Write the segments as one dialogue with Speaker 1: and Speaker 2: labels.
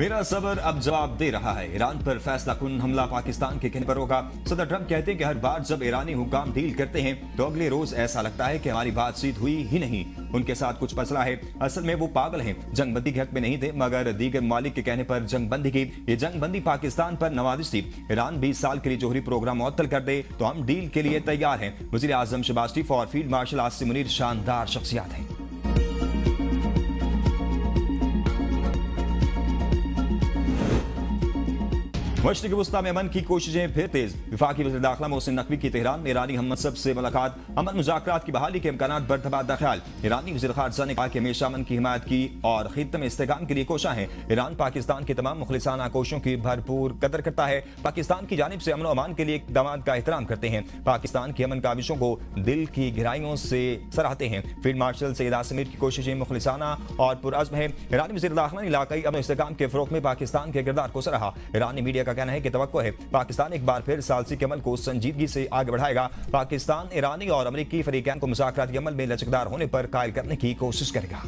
Speaker 1: मेरा सब्र अब जवाब दे रहा है। ईरान पर फैसला कुन हमला पाकिस्तान के कहने पर होगा। सदर ट्रंप कहते हैं कि हर बार जब ईरानी हुक्काम डील करते हैं तो अगले रोज ऐसा लगता है कि हमारी बातचीत हुई ही नहीं, उनके साथ कुछ मसला है। असल में वो पागल हैं, जंगबंदी के हक में नहीं थे, मगर दीगर मालिक के कहने पर जंगबंदी की। ये जंगबंदी पाकिस्तान पर नवाजिश थी। ईरान 20 साल के लिए जोहरी प्रोग्राम मुअत्तल कर दे तो हम डील के लिए तैयार हैं। वज़ीर आज़म शहबाज शरीफ और फील्ड मार्शल आसिम मुनीर शानदार शख्सियात हैं। मशरिक़ वुस्ता में अमन की कोशिशें फिर तेज। वफाकी वज़ीर दाखिला मोहसिन नकवी की तेहरान में ईरानी हममनसब से मुलाकात। अमन मुज़ाकरात की बहाली के इम्कानात पर तबादला ख्याल। ईरानी वज़ीर ख़ारजा ने कहा कि हमेशा अमन की हिमायत की और खित्ते में इस्तेहकाम के लिए कोशा है। ईरान पाकिस्तान की तमाम मुखलिसाना कोशिशों की भरपूर कदर करता है। पाकिस्तान की जानिब से अमन और अमान के लिए इक़दामात का एहतराम करते हैं। पाकिस्तान की अमन काविशों को दिल की गहराइयों से सराहते हैं। फील्ड मार्शल सैयद आसिम मुनीर की कोशिशें मुखलिसाना और पुरअज़्म है। ईरानी वज़ीर दाखिला ने इलाकाई अमन इस्तेहकाम के फ़रोग़ में पाकिस्तान के किरदार को सराहा। ईरानी मीडिया का कहना है कि तवक्को है पाकिस्तान एक बार फिर सालसी के अमल को संजीदगी से आगे बढ़ाएगा। पाकिस्तान ईरानी और अमेरिकी फरीकैन को मुज़ाकराती अमल में लचकदार होने पर कायल करने की कोशिश करेगा।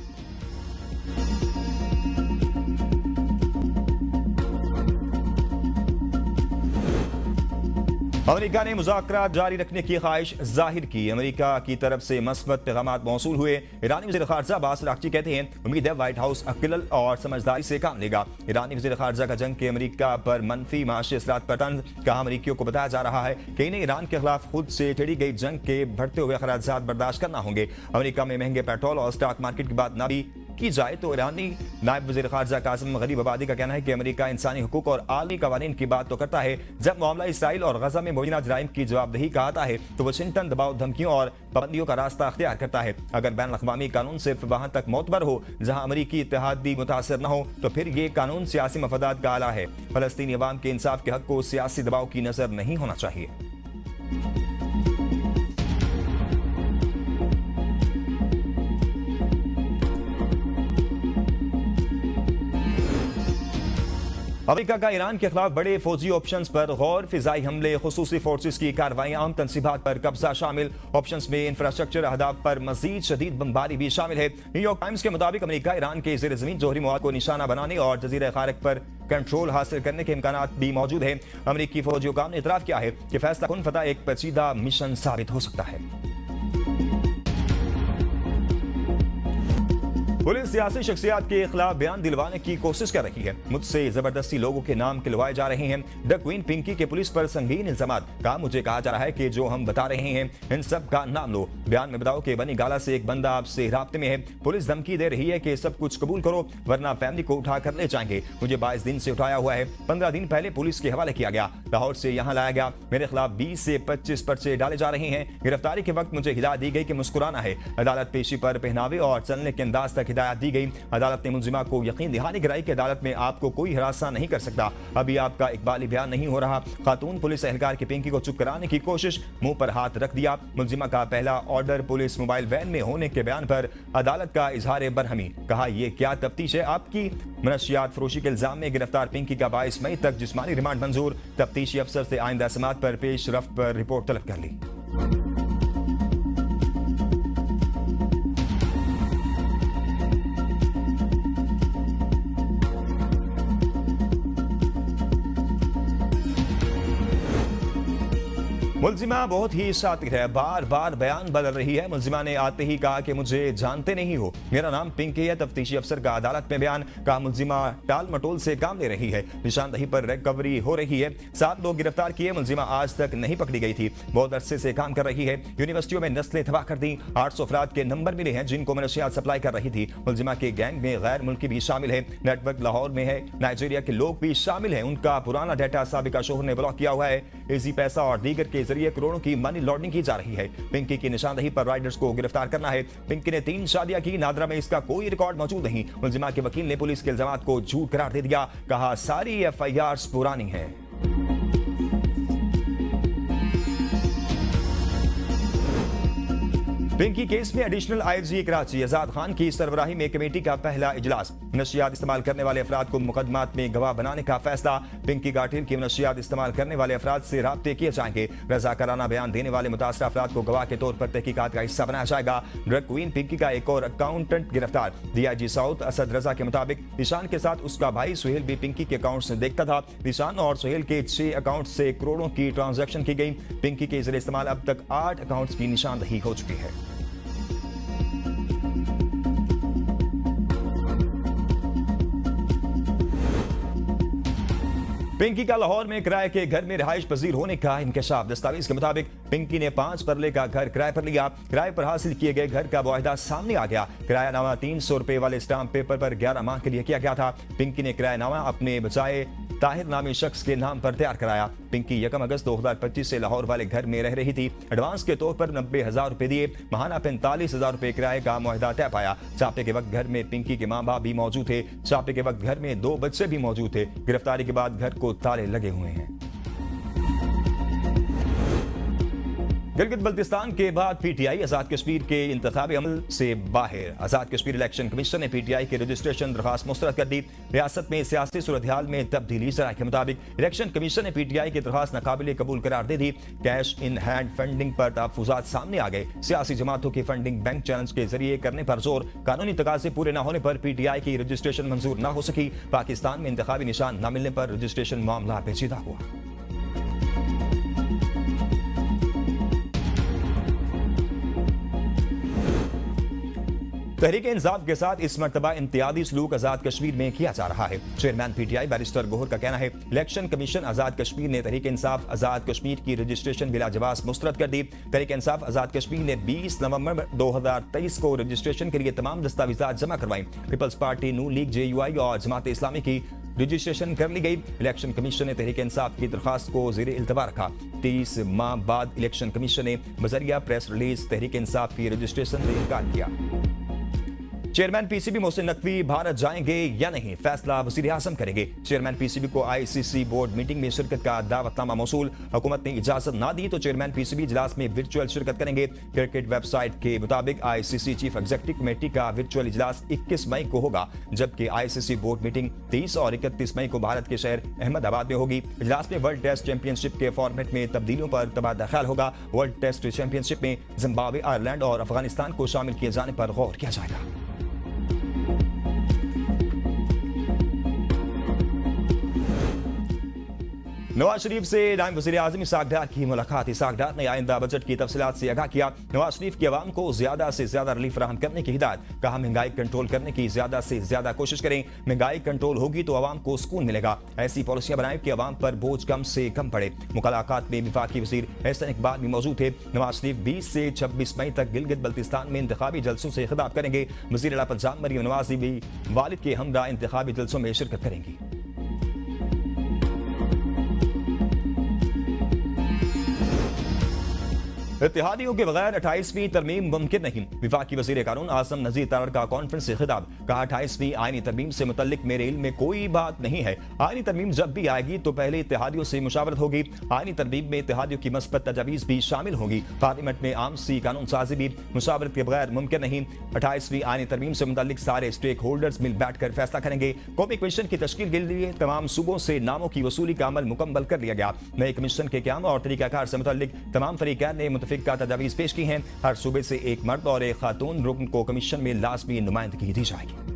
Speaker 1: अमेरिका ने मुज़ाकरात जारी रखने की ख्वाहिश जाहिर की। अमेरिका की तरफ से मस्बत पैगामात मौसूल हुए। ईरानी वज़ीर ख़ारजा अब्बास अराग़ची कहते हैं उम्मीद है व्हाइट हाउस अक्ल और समझदारी से काम लेगा। ईरानी वज़ीर ख़ारजा का जंग के अमेरिका पर मनफी माशी असरात पर तंज। कहा अमेरिकियों को बताया जा रहा है कि इन्हें ईरान के खिलाफ खुद से छेड़ी गई जंग के बढ़ते हुए खराजात बर्दाश्त करना होंगे। अमेरिका में महंगे पेट्रोल और स्टॉक मार्केट की बात न भी की जाए तो ईरानी नायब वज़ीर ख़ारजा कासिम गरीब आबादी का कहना है कि अमेरिका इंसानी हुकूक और आलमी कवानीन की बात तो करता है, जब मामला इसराइल और गजा में मुबैना जराइम की जवाबदेही का आता है तो वाशिंगटन दबाव धमकियों और पाबंदियों का रास्ता अख्तियार करता है। अगर बैन अक़वामी कानून सिर्फ वहां तक मोतबर हो जहां अमेरिकी इत्तेहाद भी मुतासर न हो तो फिर ये कानून सियासी मफादात का आला है। फ़लस्तीनी अवाम के इंसाफ के हक को सियासी दबाव की नजर नहीं होना चाहिए। अमेरिका का ईरान के खिलाफ बड़े फौजी ऑप्शंस पर गौर। फिजाई हमले, खुसूसी फोर्सेस की कार्रवाई, आम तनसीबात पर कब्जा शामिल। ऑप्शंस में इंफ्रास्ट्रक्चर अहदाफ पर मजीद शदीद बमबारी भी शामिल है। न्यूयॉर्क टाइम्स के मुताबिक अमेरिका ईरान के ज़ेर ज़मीन जोहरी मवाद को निशाना बनाने और जजीरा खारक पर कंट्रोल हासिल करने के इम्कानात भी मौजूद है। अमेरिकी फौजी हुकाम ने इतराफ़ किया है कि फैसला कुन फतह एक पेचीदा मिशन साबित हो सकता है। पुलिस सियासी शख्सियात के खिलाफ बयान दिलवाने की कोशिश कर रही है। मुझसे जबरदस्ती लोगों के नाम खिलवाए जा रहे हैं। द क्वीन पिंकी के पुलिस पर संगीन इल्जामात। कहा मुझे कहा जा रहा है कि जो हम बता रहे हैं इन सब का नाम लो। बयान में बताओ कि बनी गाला से एक बंदा आपसे राब्ते में है। पुलिस धमकी दे रही है कि सब कुछ कबूल करो वरना फैमिली को उठा कर ले जाएंगे। मुझे 22 दिन से उठाया हुआ है। 15 दिन पहले पुलिस के हवाले किया गया, लाहौर से यहाँ लाया गया। मेरे खिलाफ 20 से 25 पर्चे डाले जा रहे हैं। गिरफ्तारी के वक्त मुझे हिदायत दी गई कि मुस्कुराना है। अदालत पेशी पर पहनावे और चलने के अंदाज तक हिदायत दी गई। अदालत ने मुलजिमा को यकीन दिहानी कराई कि अदालत में आपको कोई हिरासा नहीं कर सकता। अभी आपका इकबाली बयान नहीं हो रहा। खातून पुलिस एहलकार की पिंकी को चुप कराने की कोशिश, मुंह पर हाथ रख दिया। मुलजिमा का पहला ऑर्डर पुलिस मोबाइल वैन में होने के बयान पर अदालत का इजहार बरहमी। कहा यह क्या तफ्तीश है आपकी। मनशियात फरोशी के इल्जाम में गिरफ्तार पिंकी का 22 मई तक जिस्मानी रिमांड मंजूर। तफ्तीशी अफसर से आइंदा समात पर पेश रफ्त पर रिपोर्ट तलब कर ली। मुलजिमा बहुत ही शातिर है, बार बार बयान बदल रही है। मुलजिमा ने आते ही कहा कि मुझे जानते नहीं हो, मेरा नाम पिंकी है। तफ्तीशी अफसर का अदालत में बयान। कहा मुलजिमा टाल मटोल से काम ले रही है। निशानदही पर रिकवरी हो रही है। 7 लोग गिरफ्तार किए। मुलजिमा आज तक नहीं पकड़ी गई थी। बहुत अरसे से काम कर रही है। यूनिवर्सिटियों में नस्लें तबाह कर दी। 800 अफराद के नंबर मिले हैं जिनको मनशियात सप्लाई कर रही थी। मुलजिमा के गैंग में गैर मुल्की भी शामिल है। नेटवर्क लाहौर में है। नाइजीरिया के लोग भी शामिल हैं। उनका पुराना डाटा साबिका शोहर ने ब्लॉक किया हुआ है। इजी पैसा और दीगर के जरिए करोड़ों की मनी लॉन्ड्रिंग की जा रही है। पिंकी की निशानदही पर राइडर्स को गिरफ्तार करना है। पिंकी ने 3 शादियां की। नादरा में इसका कोई रिकॉर्ड मौजूद नहीं। मुलजिमा के वकील ने पुलिस के इल्जामात को झूठ करार दे दिया। कहा सारी एफआईआर पुरानी है। पिंकी केस में एडिशनल आईजी कराची आजाद खान की सरबराही में कमेटी का पहला इजलास। नशियात इस्तेमाल करने वाले अफराद को मुकदमात में गवाह बनाने का फैसला। पिंकी गाठिर की नशियात इस्तेमाल करने वाले अफराद से राब्ते किए जाएंगे। रजाकाराना बयान देने वाले मुतासरा अफराद को गवाह के तौर पर तहकीकात का हिस्सा बनाया जाएगा। ड्रग क्वीन पिंकी का एक और अकाउंटेंट गिरफ्तार। डीआईजी साउथ असद रजा के मुताबिक निशान के साथ उसका भाई सुहेल भी पिंकी के अकाउंट से देखता था। निशान और सुहेल के 6 अकाउंट से करोड़ों की ट्रांजैक्शन की गई। पिंकी के जरिए इस्तेमाल अब तक 8 अकाउंट्स की निशानदही हो चुकी है। पिंकी का लाहौर में किराए के घर में रिहाइश पजीर होने का इंकशाफ। दस्तावेज के मुताबिक पिंकी ने 5 परले का घर किराए पर लिया। किराए पर हासिल किए गए घर का मुआहिदा सामने आ गया। किरायानामा 300 रुपए वाले स्टाम्प पेपर पर 11 माह के लिए किया गया था। पिंकी ने किरायानामा अपने बजाय ताहिर नामी शख्स के नाम पर तैयार कराया। पिंकी 1 अगस्त 2025 से लाहौर वाले घर में रह रही थी। एडवांस के तौर पर 90,000 रुपए दिए। माहाना 45,000 रुपए किराए का मुआहिदा तय पाया। छापे के वक्त घर में पिंकी के मां बाप भी मौजूद थे। छापे के वक्त घर में 2 बच्चे भी मौजूद थे। गिरफ्तारी के बाद घर को ताले लगे हुए हैं। गिलगित बल्तिस्तान के बाद पीटीआई आजाद कश्मीर के इंतखाबी अमल से बाहर। आजाद कश्मीर इलेक्शन कमीशन ने पीटीआई की रजिस्ट्रेशन दरखास्त मुस्तरद कर दी। रियासत में सियासी सूरत-ए-हाल में तब्दीली। ज़राए के मुताबिक इलेक्शन कमीशन ने पीटीआई की दरखास्त नाकाबिल कबूल करार दे दी। कैश इन हैंड फंडिंग पर तहफ़्फ़ुज़ात सामने आ गए। सियासी जमातों की फंडिंग बैंक चैलेंज के जरिए करने पर जोर। कानूनी तकाज़े पूरे न होने पर पीटीआई की रजिस्ट्रेशन मंजूर न हो सकी। पाकिस्तान में इंतखाबी निशान न मिलने पर रजिस्ट्रेशन मामला पेचीदा हुआ। तहरीक इंसाफ के साथ इस मर्तबा इम्तियाजी सलूक आजाद कश्मीर में किया जा रहा है। चेयरमैन पीटीआई बैरिस्टर गोहर का कहना है इलेक्शन कमीशन आजाद कश्मीर ने तहरीक इंसाफ आजाद कश्मीर की रजिस्ट्रेशन बिला जवाब मुस्तरद कर दी। तहरीक इंसाफ आजाद कश्मीर ने 20 नवंबर 2023 को रजिस्ट्रेशन के लिए तमाम दस्तावेजात जमा करवाई। पीपल्स पार्टी, नून लीग, जेयूआई और जमात इस्लामी की रजिस्ट्रेशन कर ली गई। इलेक्शन कमीशन ने तहरीक इंसाफ की दरखास्त को ज़ेर इल्तवा रखा। 30 माह बाद इलेक्शन कमीशन ने बजरिया प्रेस रिलीज तहरीक इंसाफ की रजिस्ट्रेशन से इनकार किया। चेयरमैन पीसीबी मोहसिन नकवी भारत जाएंगे या नहीं, फैसला वज़ीर आज़म करेंगे। चेयरमैन पीसीबी को आईसीसी बोर्ड मीटिंग में शिरकत का दावतनामा मौसूल। हुकूमत ने इजाजत ना दी तो चेयरमैन पीसीबी इजलास में वर्चुअल शिरकत करेंगे। क्रिकेट वेबसाइट के मुताबिक आईसीसी चीफ एग्जीक्यूटिव कमेटी का वर्चुअल इजलास 21 मई को होगा, जबकि आईसीसी बोर्ड मीटिंग 30 और 31 मई को भारत के शहर अहमदाबाद में होगी। इजलास में वर्ल्ड टेस्ट चैंपियनशिप के फॉर्मेट में तब्दीलियों पर तबादला ख्याल होगा। वर्ल्ड टेस्ट चैंपियनशिप में जिम्बाब्वे, आयरलैंड और अफगानिस्तान को शामिल किए जाने पर गौर किया जाएगा। नवाज शरीफ से नायब वज़ीर आज़म इसाक डार की मुलाकात। इसाक डार ने आइंदा बजट की तफसीलात से आगाह किया। नवाज शरीफ की आवाम को ज्यादा से ज्यादा रिलीफ फराहम करने की हिदायत। कहा महंगाई कंट्रोल करने की ज्यादा से ज्यादा कोशिश करें। महंगाई कंट्रोल होगी तो आवाम को सुकून मिलेगा। ऐसी पॉलिसियां बनाएं कि आवाम पर बोझ कम से कम पड़े। मुलाकात में वफाकी वज़ीर एहसन इकबाल भी मौजूद थे। नवाज शरीफ 20 से 26 मई तक गिलगित बल्तिस्तान में इंतखाबी जलसों से खिताब करेंगे। वज़ीर आला पंजाब मरियम नवाज भी वालिद के हमरा इंतखाबी जलसों में शिरकत करेंगी। इत्तेहादियों के बगैर 28वीं तरमीम मुमकिन नहीं। वफाकी वज़ीर कानून आज़म नज़ीर तारड़ का कॉन्फ्रेंस से खिताब। कहा 28वीं आईनी तरमीम से मुतल्लिक मेरे इल्म में कोई बात नहीं है। आईनी तरमीम जब भी आएगी तो पहले इत्तेहादियों से मुशावरत होगी। आईनी तरमीम में इत्तेहादियों की मस्बत तजावीज़ भी शामिल होंगी। पार्लियामेंट में आम सी कानून साजी भी मुशावरत के बगैर मुमकिन नहीं। 28वीं आईनी तरमीम से मुतल्लिक सारे स्टेक होल्डर्स मिल बैठ कर फैसला करेंगे। कौमी कमीशन की तश्कील के लिए तमाम सूबों से नामों की वसूली का अमल मुकम्मल कर लिया गया। नए कमीशन के क़याम और तरीकाकार से मुतल्लिक तमाम फरीक़ैन ने मुतफ़िक़ा तजावीज़ पेश की हैं। हर सूबे से एक मर्द और एक खातून रुकन को कमीशन में लाज़मी नुमाइंदगी दी जाएगी।